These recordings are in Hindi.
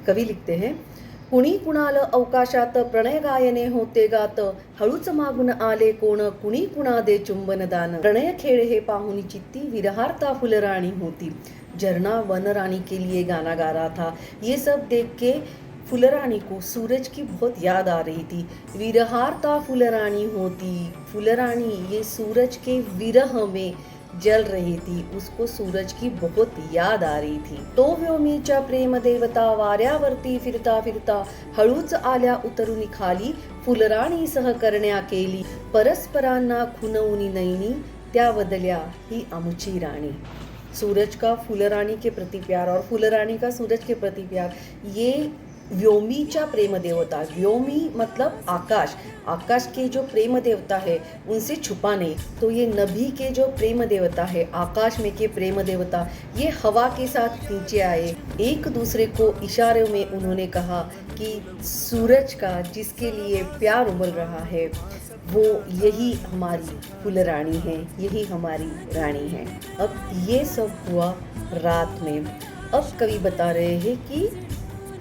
कवी लिखते हैं, कुणी कुणाल अवकाशात प्रणय गायने होते गात, हळूच मागून आले कोण, कुणी कुणा दे चुंबन दान. प्रणय खेळ हे पाहुनी चित्ती, विरहार्ता फुलराणी होती. झरना वन रानी के लिए गाना गा रहा था. ये सब देख के फुलरानी को सूरज की बहुत याद आ रही थी. विरहार्ता फुलरानी होती, फुलरानी ये सूरज के विरह में जल रही थी. उसको सूरज की बहुत याद आ रही थी. तो व्योमीच्या प्रेम देवता वाऱ्यावरती फिरता फिरता हळूच आल्या उतरून खाली, फुलराणी सह करण्या केली, परस्परांना खुनवूनी नैनी, त्या बदल्या ही आमची राणी. सूरज का फुलरानी के प्रति प्यार और फुलरानी का सूरज के प्रति प्यार, ये व्योमीच्या प्रेम देवता. व्योमी मतलब आकाश, आकाश के जो प्रेम देवता है उनसे छुपा नहीं. तो ये नभी के जो प्रेम देवता है, आकाश में के प्रेम देवता, ये हवा के साथ नीचे आए. एक दूसरे को इशारों में उन्होंने कहा कि सूरज का जिसके लिए प्यार उबल रहा है वो यही हमारी फुलरानी है, यही हमारी रानी है. अब ये सब हुआ रात में. अब कवि बता रहे हैं कि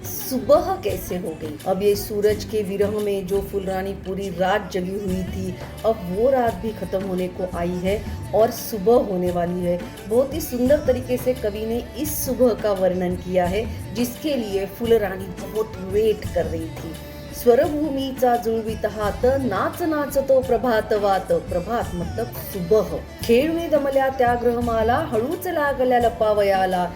सुबह कैसे हो गई. अब ये सूरज के विरह में जो फुलरानी पूरी रात जगी हुई थी, अब वो रात भी खत्म होने को आई है और सुबह होने वाली है. बहुत ही सुंदर तरीके से कवि ने इस सुबह का वर्णन किया है, जिसके लिए फुलरानी बहुत वेट कर रही थी. स्वरभूमीचा जुळवीत हात, नाच नाचतो प्रभात वात. प्रभात मतलब सुबह. खेळवे दमल्या त्या ग्रहमाला, हळूच लागल्या लपावयाला.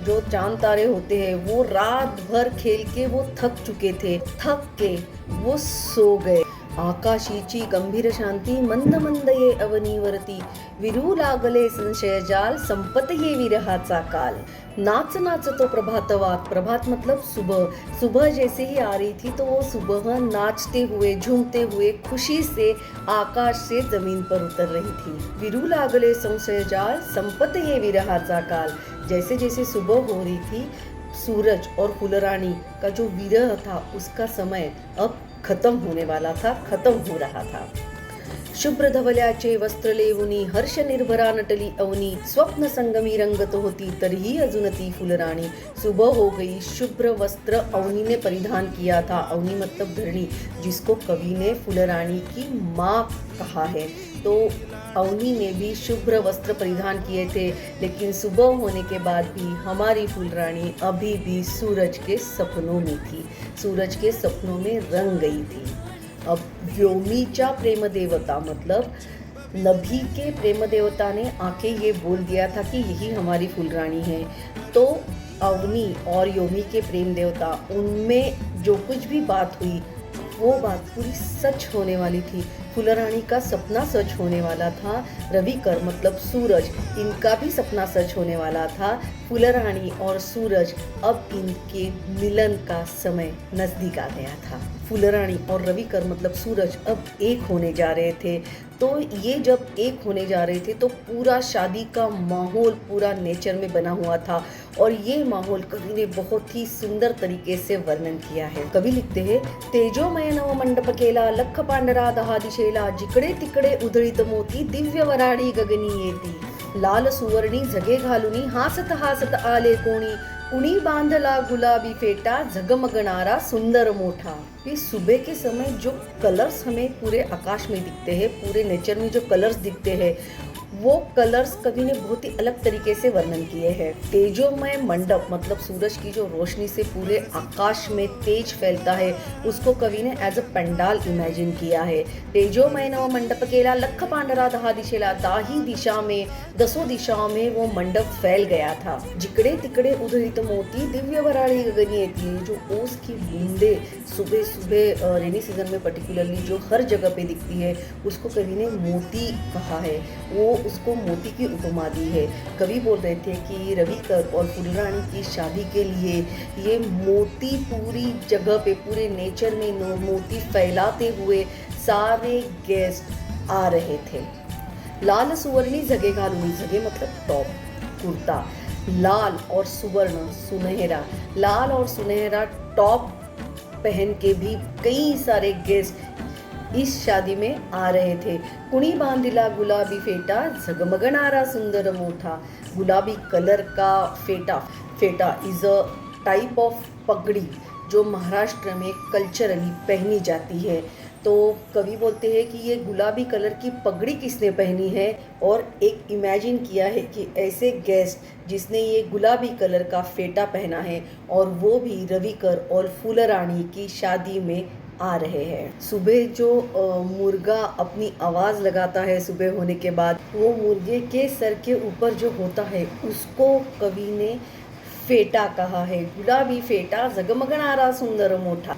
जो चांद तारे होते हैं वो रात भर खेल के वो थक चुके थे. थक के वो सो गए. आकाशीची गंभीर शांती, मंद मंद ये अवनीवरती, विरू लागले संशय जाल, संपत ये विरहाचा काल. नाच नाचतो प्रभातवात. प्रभात मतलब सुबह. सुबह जैसे ही आ रही थी तो वो सुबह नाचते हुए झूमते हुए खुशी से आकाश से जमीन पर उतर रही थी. विरू लागले संशय जाल, संपत ये विरहाचा काल. जैसे जैसे सुबह हो रही थी, सूरज और फुलरानी का जो विरह था उसका समय अब खत्म होने वाला था, खत्म हो रहा था. शुभ्र धवल्याचे वस्त्र लेवुनी, हर्ष निर्भरा नटली अवनी, स्वप्न संगमी रंगत होती, तरीही अजून ती फुलराणी. सुबह हो गई. शुभ्र वस्त्र अवनी ने परिधान किया था. अवनी मतलब धरणी, जिसको कवि ने फुलरानी की माँ कहा है. तो अवनी ने भी शुभ्र वस्त्र परिधान किए थे, लेकिन सुबह होने के बाद भी हमारी फुलरानी अभी भी सूरज के सपनों में थी, सूरज के सपनों में रंग गई थी. अब व्योमीच्या प्रेम देवता मतलब नभी के प्रेम देवता ने आके ये बोल दिया था कि यही हमारी फुलरानी है. तो अवनी और योमी के प्रेम देवता, उनमें जो कुछ भी बात हुई वो बात पूरी सच होने वाली थी. फुलरानी का सपना सच होने वाला था. रविकर मतलब सूरज, इनका भी सपना सच होने वाला था. फुलरानी और सूरज, अब इनके मिलन का समय नजदीक आ गया था. फुलरानी और रविकर मतलब सूरज अब एक होने जा रहे थे. तो ये जब एक होने जा रहे थे तो पूरा शादी का माहौल पूरा नेचर में बना हुआ था. और ये माहौल कवि ने बहुत ही सुंदर तरीके से वर्णन किया है. कवि लिखते हैं, तेजोमय नव मंडप केला, लख पांढरा दहा दिशेला, जिकडे तिकडे उधळीत मोती, दिव्य वराडी गगनी येती. लाल सुवर्णी झगे घालुनी, हासत हासत आले कोणी, कुणी बांधला गुलाबी फेटा, झगमगणारा सुंदर मोठा. ये सुबह के समय जो कलर्स हमें पूरे आकाश में दिखते हैं, पूरे नेचर में जो कलर्स दिखते हैं, वो कलर्स कवि ने बहुत ही अलग तरीके से वर्णन किए हैं. तेजोमय मंडप मतलब सूरज की जो रोशनी से पूरे आकाश में तेज फैलता है, उसको कवि ने एज अ पंडाल इमेजिन किया है. तेजोमय नव मंडप केला, लख पांढरा दहा दिशेला. दाही दिशा में, दसों दिशाओं में वो मंडप फैल गया था. जिकडे तिकडे उधळीत मोती, दिव्य वराळी गगनी येती. जो ओस की बूंदे सुबह सुबह रेनी सीजन में पर्टिकुलरली जो हर जगह पे दिखती है, उसको कवि ने मोती कहा है. वो उसको मोती की उपमा दी है. कवि बोल रहे थे कि रविकर और फुलरानी की शादी के लिए ये मोती पूरी जगह पे, पूरे नेचर में मोती फैलाते हुए सारे गेस्ट आ रहे थे. लाल सुवर्णी झगे घालूनी, झगे मतलब टॉप, कुर्ता. लाल और सुवर्ण सुनहरा, लाल और सुनहरा टॉप पहन के भी कई सारे गेस्ट इस शादी में आ रहे थे. कुणी बांधिला गुलाबी फेटा, झगमगणारा सुंदर मोठा. गुलाबी कलर का फेटा, फेटा इज अ टाइप ऑफ पगड़ी जो महाराष्ट्र में कल्चरली पहनी जाती है। तो कवि बोलते हैं कि ये गुलाबी कलर की पगड़ी किसने पहनी है, और एक इमेजिन किया है कि ऐसे गेस्ट जिसने ये गुलाबी कलर का फेटा पहना है, और वो भी रविकर और फुलरानी की शादी में आ रहे हैं। सुबह जो मुर्गा अपनी आवाज़ लगाता है सुबह होने के बाद, वो मुर्गे के सर के ऊपर जो होता है उसको कवि ने फेटा कहा है। गुलाबी फेटा जगमगणारा सुंदर मोठा।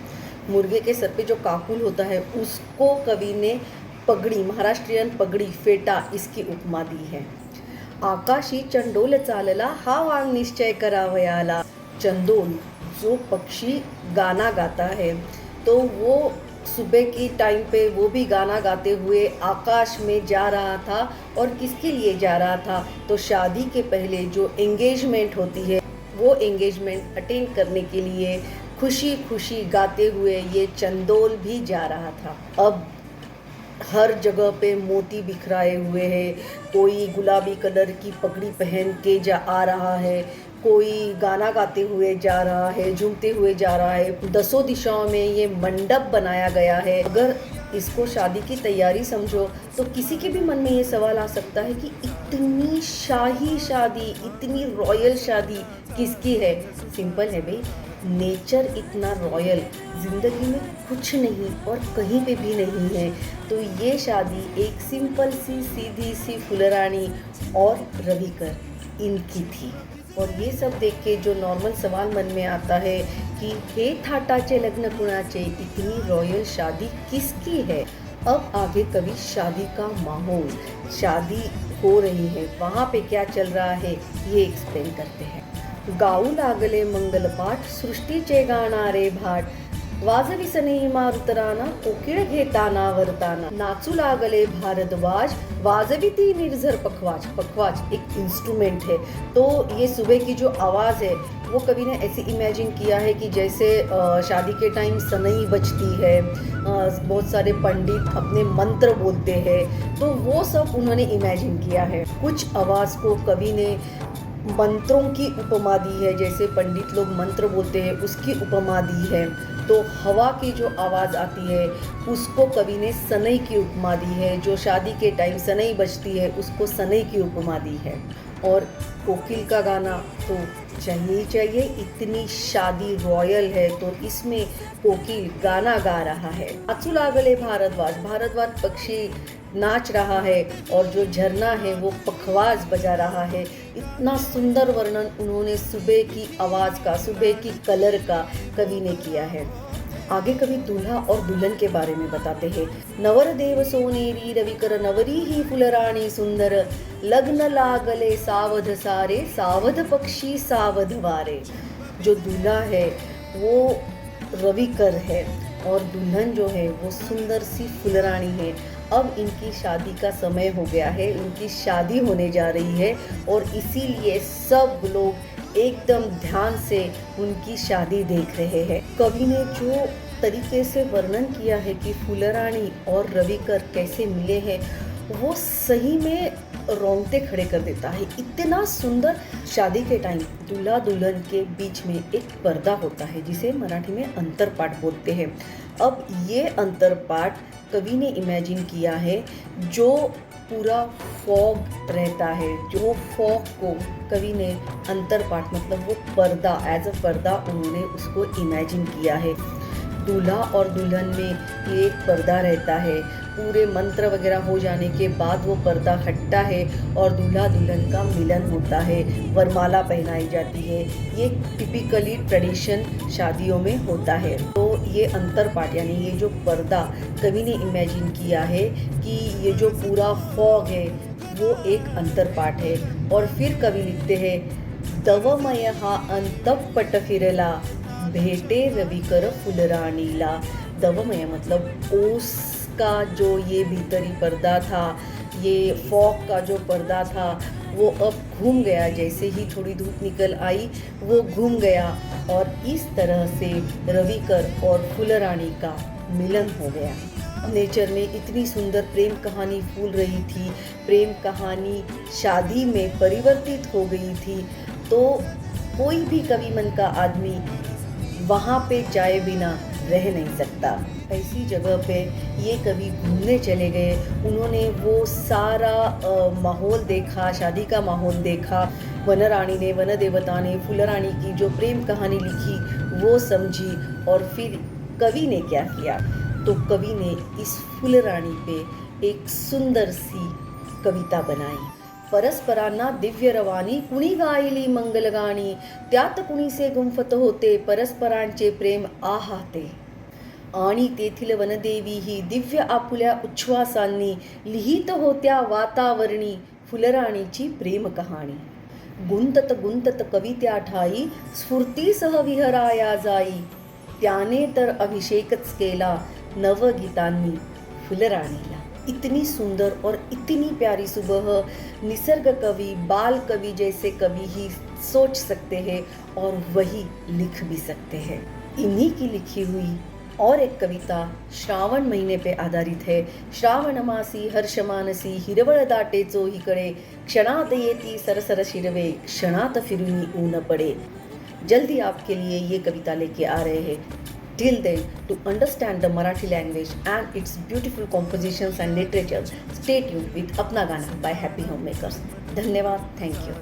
मुर्गे के सर पे जो काकुल होता है उसको कवि ने पगड़ी, महाराष्ट्रीयन पगड़ी, फेटा, इसकी उपमा दी है। आकाशी चंडोल चालला हा वांग निश्चय करावयाला। चंदोल जो पक्षी गाना गाता है, तो वो सुबह की टाइम पे वो भी गाना गाते हुए आकाश में जा रहा था। और किसके लिए जा रहा था, तो शादी के पहले जो एंगेजमेंट होती है वो एंगेजमेंट अटेंड करने के लिए खुशी खुशी गाते हुए ये चंदोल भी जा रहा था। अब हर जगह पे मोती बिखराए हुए हैं, कोई गुलाबी कलर की पगड़ी पहन के आ रहा है, कोई गाना गाते हुए जा रहा है, झूमते हुए जा रहा है। दसों दिशाओं में ये मंडप बनाया गया है। अगर इसको शादी की तैयारी समझो तो किसी के भी मन में ये सवाल आ सकता है कि इतनी शाही शादी, इतनी रॉयल शादी किसकी है। सिंपल है भाई, नेचर इतना रॉयल ज़िंदगी में कुछ नहीं और कहीं पे भी नहीं है। तो ये शादी एक सिंपल सी सीधी सी फुलरानी और रविकर इनकी थी। और ये सब देख के जो नॉर्मल सवाल मन में आता है कि हे थाटाचे लग्न कुणाचे, इतनी रॉयल शादी किसकी है। अब आगे कवि शादी का माहौल, शादी हो रही है वहाँ पे क्या चल रहा है ये एक्सप्लेन करते हैं। गाऊ लागले मंगलपाठ, सृष्टीचे गाणारे भाट, वाजवी सनई मारुतराना, कोकिळ घेताना वरताना, नाचू लागले भारद्वाज, वाजवी ती निर्झर पखवाज। पखवाज एक इंस्ट्रूमेंट है। तो ये सुबह की जो आवाज़ है वो कवि ने ऐसे इमेजिन किया है कि जैसे शादी के टाइम सनई बजती है, बहुत सारे पंडित अपने मंत्र बोलते हैं, तो वो सब उन्होंने इमेजिन किया है। कुछ आवाज़ को कवि ने मंत्रों की उपमा दी है, जैसे पंडित लोग मंत्र बोलते हैं उसकी उपमा दी है। तो हवा की जो आवाज़ आती है उसको कवि ने सनई की उपमा दी है। जो शादी के टाइम सनई बजती है उसको सनई की उपमा दी है। और कोकिल का गाना तो चाहिए ही चाहिए, इतनी शादी रॉयल है तो इसमें कोकिल गाना गा रहा है। नाचू लागले भारद्वाज, भारद्वाज पक्षी नाच रहा है और जो झरना है वो पखवाज बजा रहा है। इतना सुंदर वर्णन उन्होंने सुबह की आवाज़ का, सुबह की कलर का कवि ने किया है। आगे कवि दूल्हा और दुल्हन के बारे में बताते हैं। नवर देव सोनेरी रविकर, नवरी ही फुलराणी सुंदर, लग्न लागले सावध सारे, सावध पक्षी सावध वारे। जो दूल्हा है वो रविकर है और दुल्हन जो है वो सुंदर सी फुलरानी है। अब इनकी शादी का समय हो गया है, इनकी शादी होने जा रही है और इसीलिए सब लोग एकदम ध्यान से उनकी शादी देख रहे हैं। कवि ने जो तरीके से वर्णन किया है कि फुलरानी और रविकर कैसे मिले हैं वो सही में रोंगटे खड़े कर देता है। इतना सुंदर। शादी के टाइम दूल्हा दुल्हन के बीच में एक पर्दा होता है जिसे मराठी में अंतरपाट बोलते हैं। अब ये अंतरपाट कवि ने इमेजिन किया है जो पूरा फॉग रहता है, जो फॉग को कवि ने अंतरपाट मतलब वो पर्दा, एज अ पर्दा उन्होंने उसको इमेजिन किया है। दूल्हा और दुल्हन में एक पर्दा रहता है, पूरे मंत्र वगैरह हो जाने के बाद वो पर्दा हटता है और दूल्हा दुल्हन का मिलन होता है, वरमाला पहनाई जाती है। ये टिपिकली ट्रेडिशन शादियों में होता है। तो ये अंतरपाट यानी ये जो पर्दा कवि ने इमेजिन किया है कि ये जो पूरा फॉग है वो एक अंतरपाट है। और फिर कवि लिखते हैं, दवमय हा अंतपट फिरला, भेटे रविकर फुलराणीला। दवमय मतलब ओस का जो ये भीतरी पर्दा था, ये फॉग का जो पर्दा था वो अब घूम गया। जैसे ही थोड़ी धूप निकल आई वो घूम गया और इस तरह से रविकर और फुलरानी का मिलन हो गया। नेचर में इतनी सुंदर प्रेम कहानी फूल रही थी, प्रेम कहानी शादी में परिवर्तित हो गई थी। तो कोई भी कवि मन का आदमी वहाँ पे जाए बिना रह नहीं सकता। ऐसी जगह पे ये कवि घूमने चले गए। उन्होंने वो सारा माहौल देखा, शादी का माहौल देखा। वनरानी ने, वन देवता ने फूलरानी की जो प्रेम कहानी लिखी वो समझी। और फिर कवि ने क्या किया, तो कवि ने इस फूलरानी पे एक सुंदर सी कविता बनाई। परस्परांना दिव्य रवानी, कुणी गायली मंगलगाणी, त्यात कुणीसे गुंफत होते, परस्परांचे प्रेम आहाते. आणि तेथील वनदेवी ही दिव्य आपुल्या उच्छ्वासांनी लिहित होत्या वातावरणी फुलराणीची प्रेम कहाणी. गुंतत गुंतत कवित्या ठाई, स्फूर्तीसह विहराया जाई, त्याने तर अभिषेकच केला नवगीतांनी फुलराणीला. इतनी सुंदर और इतनी प्यारी सुबह निसर्ग कवि, बाल कवि जैसे कवि ही सोच सकते हैं और वही लिख भी सकते हैं। इन्हीं की लिखी हुई और एक कविता श्रावण महीने पे आधारित है। श्रावण मासी हर्ष मानसी, हिरवळ दाटे चोहीकडे, क्षणात येती सरसर शिरवे, क्षणात फिरुनी ऊन पडे। जल्दी आपके लिए ये कविता लेके आ रहे हैं। Till then, to understand the Marathi language and its beautiful compositions and literature, stay tuned with अपना गाना by Happy Homemakers. धन्यवाद, thank you.